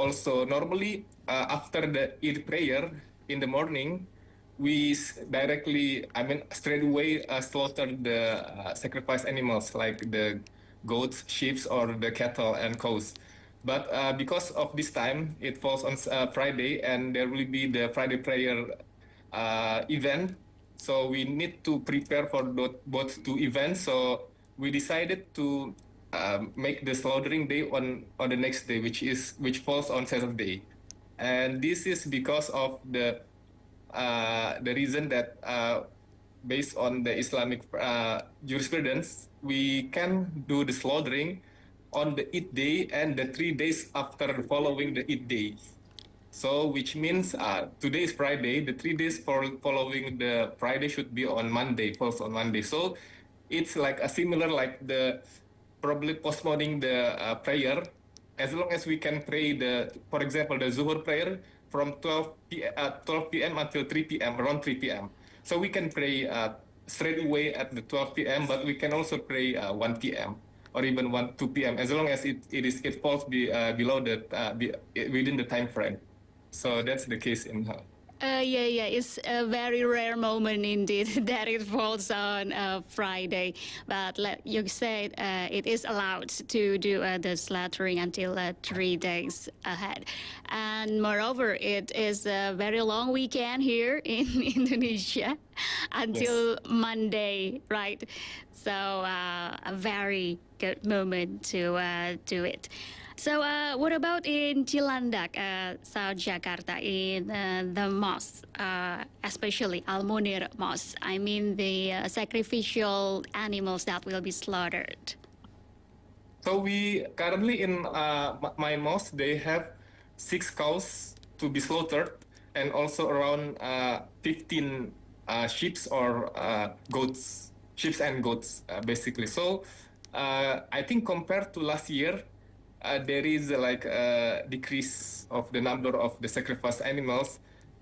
also normally after the Eid prayer in the morning, we directly, I mean, straight away slaughter the sacrifice animals like the goats, sheep, or the cattle and cows. But because of this time, it falls on Friday, and there will be the Friday prayer event. So we need to prepare for both two events. So we decided to make the slaughtering day on the next day, which falls on Saturday, and this is because of the reason that based on the Islamic jurisprudence, we can do the slaughtering on the Eid day and the 3 days after following the Eid day. So, which means today is Friday. The 3 days following the Friday should be on Monday, falls on Monday. So, it's like a similar like the probably postponing the prayer as long as we can pray for example, the Zuhur prayer from 12 p.m. until 3 p.m., around 3 p.m. So we can pray straight away at the 12 p.m., but we can also pray 1 p.m. or even 2 p.m. as long as it falls below within the time frame. So that's the case in her. Yeah. It's a very rare moment indeed that it falls on Friday. But like you said, it is allowed to do the slaughtering until 3 days ahead. And moreover, it is a very long weekend here in Indonesia until Monday, right? So a very good moment to do it. So what about in Cilandak, South Jakarta, in the mosque, especially Munir Mosque? I mean the sacrificial animals that will be slaughtered. So we currently in my mosque, they have 6 cows to be slaughtered and also around 15 sheep or goats, sheep and goats basically. So I think compared to last year, there is like a decrease of the number of the sacrificed animals.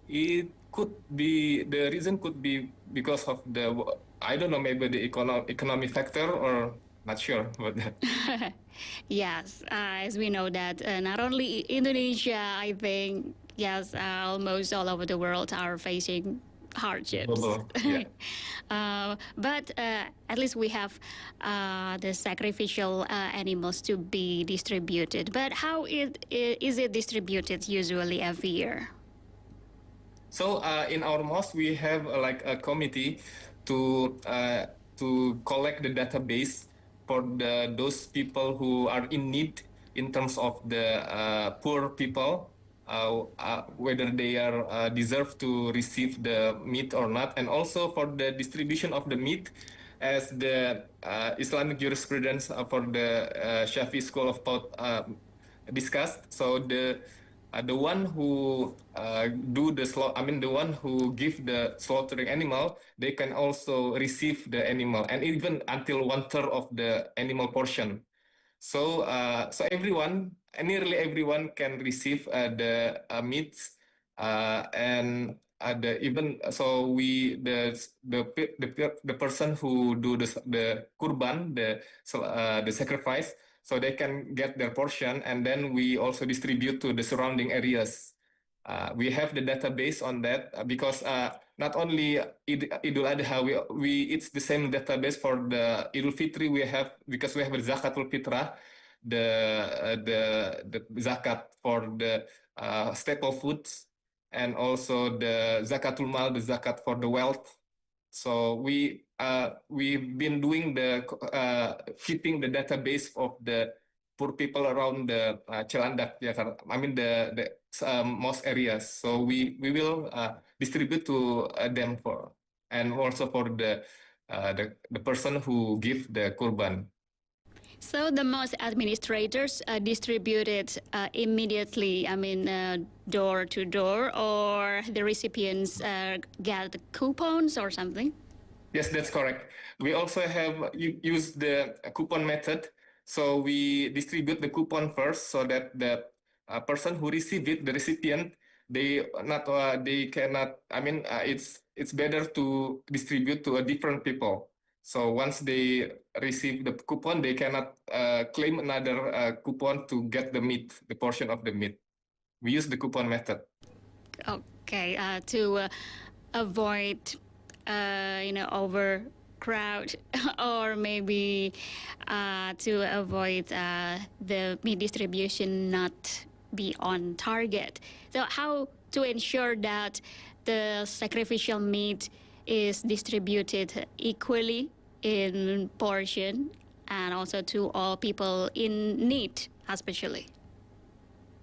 It could be, the reason could be because of I don't know, maybe the economic factor, or not sure about that. Yes, as we know that not only Indonesia, I think, yes, almost all over the world are facing hardships. But at least we have the sacrificial animals to be distributed. But how is it distributed usually every year? So in our mosque, we have like a committee to collect the database for those people who are in need in terms of the poor people. Whether they are deserve to receive the meat or not, and also for the distribution of the meat, as the Islamic jurisprudence for the Shafi school of thought discussed. So the one who the one who give the slaughtering animal, they can also receive the animal, and even until 1/3 of the animal portion. So, nearly everyone can receive the meats, and the person who do the kurban, the sacrifice, so they can get their portion, and then we also distribute to the surrounding areas. We have the database on that because not only Idul Adha, it's the same database for the Idul Fitri. We have, because we have the Zakatul Fitrah, the zakat for the staple foods, and also the Zakatul Mal, the zakat for the wealth. So we've been doing keeping the database of the poor people around the Cilandak, Jakarta. I mean the mosque areas. So we will distribute to them and also for the person who give the kurban. So the mosque administrators distribute it immediately, I mean, door to door, or the recipients get coupons or something? Yes, that's correct. We also have used the coupon method. So we distribute the coupon first, so that the person who receive it, the recipient, it's better to distribute to a different people. So once they receive the coupon, they cannot claim another coupon to get the meat, the portion of the meat. we use the coupon method. Okay, to avoid, overcrowd, or maybe to avoid the meat distribution not be on target. So how to ensure that the sacrificial meat is distributed equally in portion and also to all people in need, especially?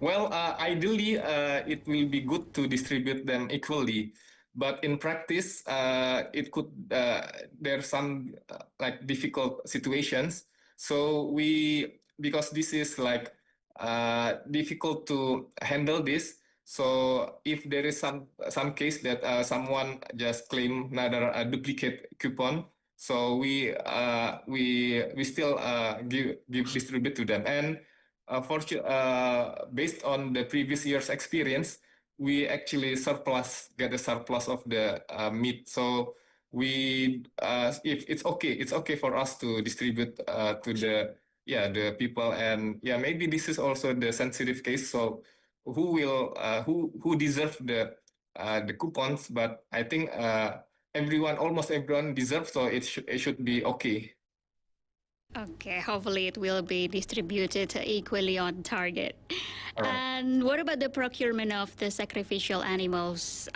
Well, ideally, it will be good to distribute them equally, but in practice, it could there's some like difficult situations. So because this is like difficult to handle this. So if there is some case that someone just claim another duplicate coupon, so we still give distribute to them. And based on the previous year's experience, we actually get a surplus of the meat. So if it's okay for us to distribute to the people, and maybe this is also the sensitive case. So who deserve the coupons? But I think almost everyone deserves, so it should be okay. Okay, hopefully it will be distributed equally on target. Right. And what about the procurement of the sacrificial animals?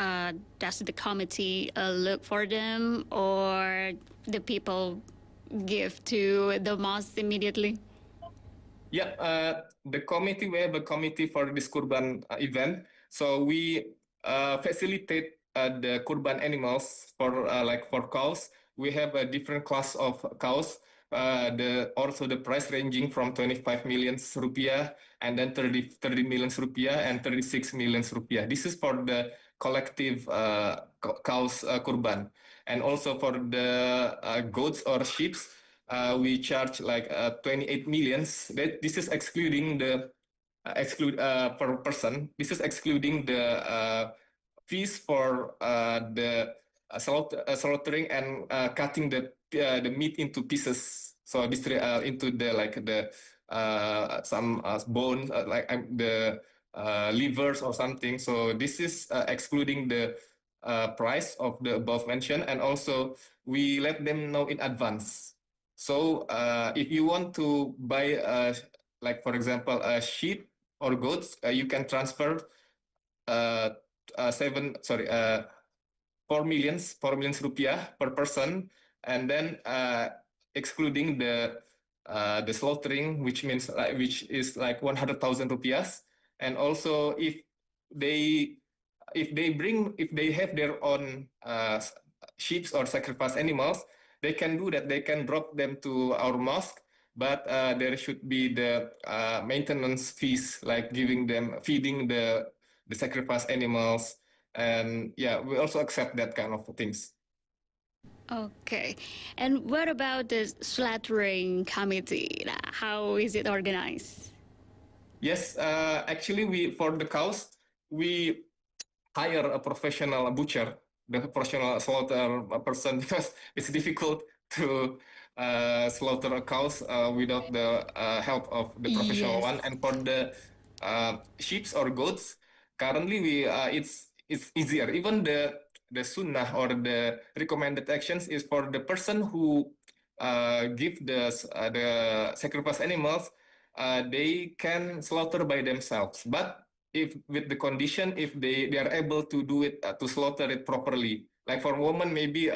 Does the committee look for them, or the people give to the mosque immediately? Yeah, we have a committee for this Kurban event. So we facilitate the Kurban animals for cows. We have a different class of cows. Also the price ranging from 25 million rupiah, and then 30 million rupiah, and 36 million rupiah. This is for the collective cows Kurban. And also for the goats or sheep, we charge like 28 millions. This is excluding the per person. This is excluding the fees for the slaughtering and cutting the meat into pieces. So this into the some bone the livers or something. So this is excluding the price of the above mentioned, and also we let them know in advance. So if you want to buy, like for example, a sheep or goats, you can transfer uh, 4 million rupiah per person, and then excluding the slaughtering, which is like 100,000 rupiahs, and also they if they have their own sheep or sacrifice animals, they can do that. They can drop them to our mosque, but there should be the maintenance fees, like feeding the sacrifice animals, and we also accept that kind of things. Okay. And what about the slaughtering committee? How is it organized? Yes, actually, for the cows, we hire a professional butcher, the professional slaughter person, because it's difficult to slaughter a cows without the help of the professional one. And for the sheep or goats, currently it's easier. Even the sunnah or the recommended actions is for the person who give the sacrifice animals. They can slaughter by themselves, but if with the condition, if they are able to do it to slaughter it properly. Like for women, maybe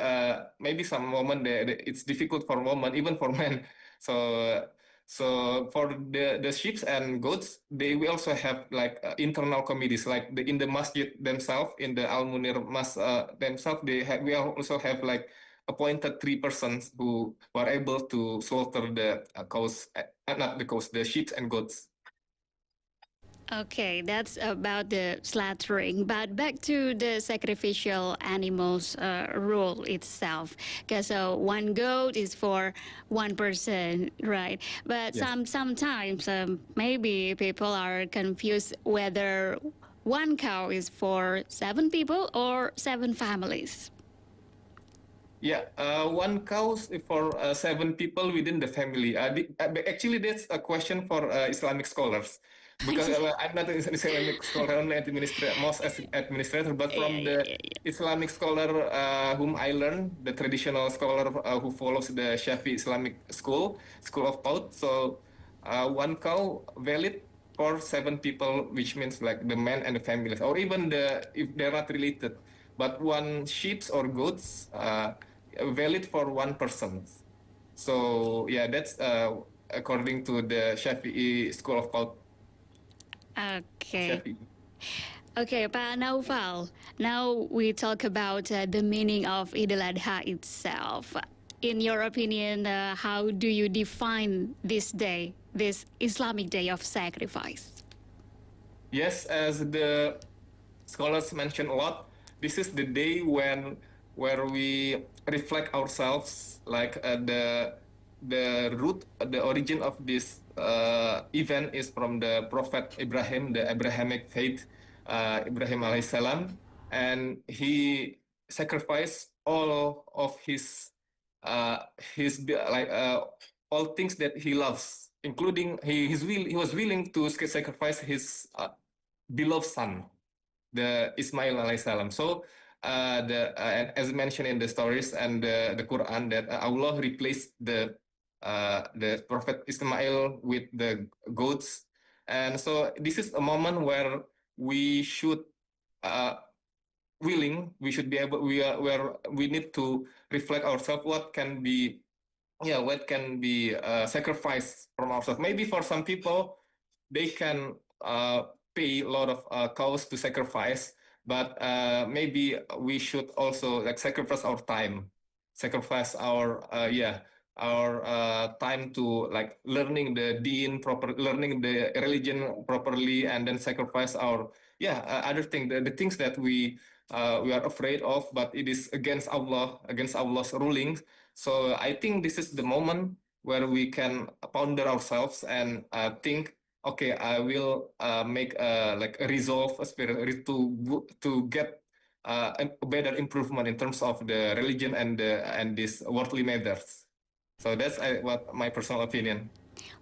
some women it's difficult for women, even for men. So for the sheep and goats, we also have like internal committees, like in the masjid themselves, in the Al Munir Mas themselves. We also have like appointed 3 persons who are able to slaughter the cows, not the cows, the sheep and goats. Okay, that's about the slaughtering. But back to the sacrificial animals rule itself. Because one goat is for one person, right? But Yes. sometimes maybe people are confused whether one cow is for 7 people or 7 families. Yeah, one cow for 7 people within the family. Actually, that's a question for Islamic scholars. because I'm not an Islamic scholar, only mosque administrator, but from Yeah, the yeah, yeah. Islamic scholar whom I learned, the traditional scholar who follows the Shafi Islamic school of thought. So one cow valid for 7 people, which means like the men and the families, or even if they're not related. But one sheep or goats valid for one person. So yeah, that's according to the Shafi'i school of thought. Okay. Shafi'i. Okay, Pak Noufal. Now we talk about the meaning of Idul Adha itself. In your opinion, how do you define this day, this Islamic day of sacrifice? Yes, as the scholars mention a lot, this is the day where we reflect ourselves, like the root, the origin of this event is from the Prophet Ibrahim, the Abrahamic faith, Ibrahim alayhis salam, and he sacrificed all of his like all things that he loves, including he was willing to sacrifice his beloved son, the Ismail alaihissalam. So as mentioned in the stories and the Quran, that Allah replaced the Prophet Ismail with the goats, and so this is a moment where we should uh, we should be able, we are where we need to reflect ourselves what can be, yeah, what can be sacrificed from ourselves. Maybe for some people they can pay a lot of cows to sacrifice, but maybe we should also like sacrifice our time, sacrifice our our time to like learning the deen proper, learning the religion properly, and then sacrifice our other thing, the things that we are afraid of, but it is against Allah, against Allah's rulings. So I think this is the moment where we can ponder ourselves and think, okay, I will make like a resolve, a spirit to get a better improvement in terms of the religion and these worldly matters. So that's what my personal opinion.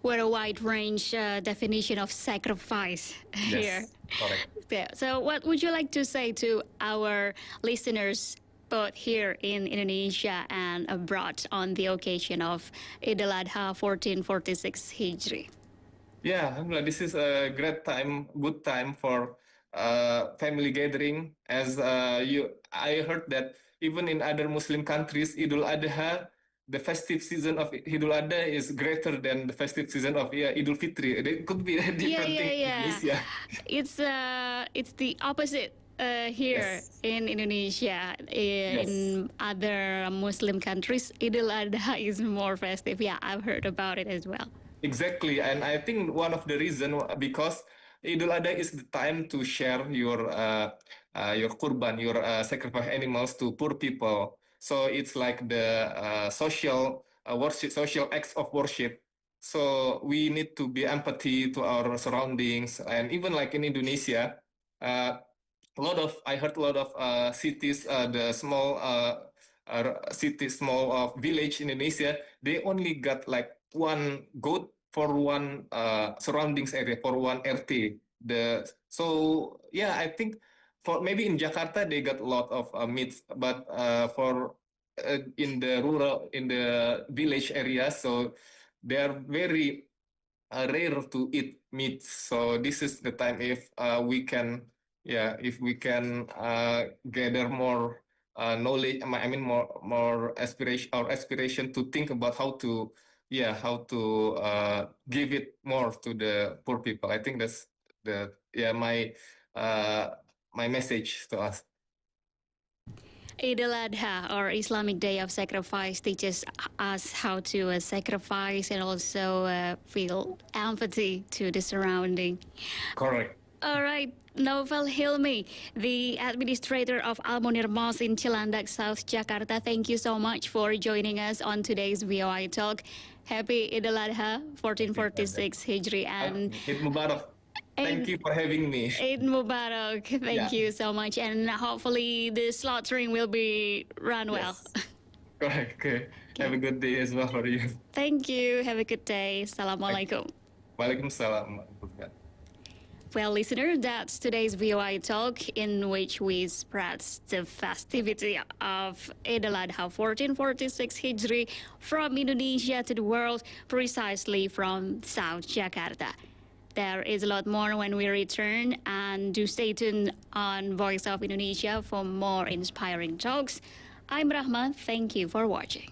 What a wide range definition of sacrifice here. Yes, correct. Yeah. So, what would you like to say to our listeners, both here in Indonesia and abroad, on the occasion of Idul Adha 1446 Hijri? Yeah, alhamdulillah, this is a great time, good time for family gathering. As I heard that even in other Muslim countries, Idul Adha, the festive season of Idul Adha is greater than the festive season of Idul Fitri. It could be a Yeah, different yeah, thing in yeah. Indonesia. It's the opposite here Yes, in Indonesia. yes. In other Muslim countries, Idul Adha is more festive. Yeah, I've heard about it as well. Exactly, and I think one of the reason because Idul Adha is the time to share your kurban, your sacrifice animals to poor people. So it's like the social worship, social acts of worship. So we need to be empathy to our surroundings, and even like in Indonesia, uh, a lot of I heard a lot of cities, the small cities, small village in Indonesia, they only got like one goat for one surroundings area, for one RT. So yeah, I think for maybe in Jakarta they got a lot of meats, but for in the rural, in the village area, so they are very rare to eat meat. So this is the time if we can, yeah, if we can gather more knowledge. I mean, more aspiration, our aspiration to think about how to, yeah, how to give it more to the poor people. I think that's the uh, my message to us. Idul Adha, or Islamic Day of Sacrifice, teaches us how to sacrifice and also feel empathy to the surrounding. Correct. All right, Noufal Helmy, the administrator of Munir Mosque in Cilandak, South Jakarta. Thank you so much for joining us on today's VOI Talk. Happy Idul Adha 1446 Hijri and Eid Mubarak. Thank you for having me. Eid Mubarak. Yeah. Thank you so much. And hopefully the slaughtering will be run well. Yes. Correct. Okay. Have a good day as well for you. Thank you. Have a good day. Assalamualaikum. Waalaikumsalam. Well, listener, that's today's VOI Talk, in which we spread the festivity of Eid al-Adha 1446 Hijri from Indonesia to the world, precisely from South Jakarta. There is a lot more when we return, and do stay tuned on Voice of Indonesia for more inspiring talks. I'm Rahma. Thank you for watching.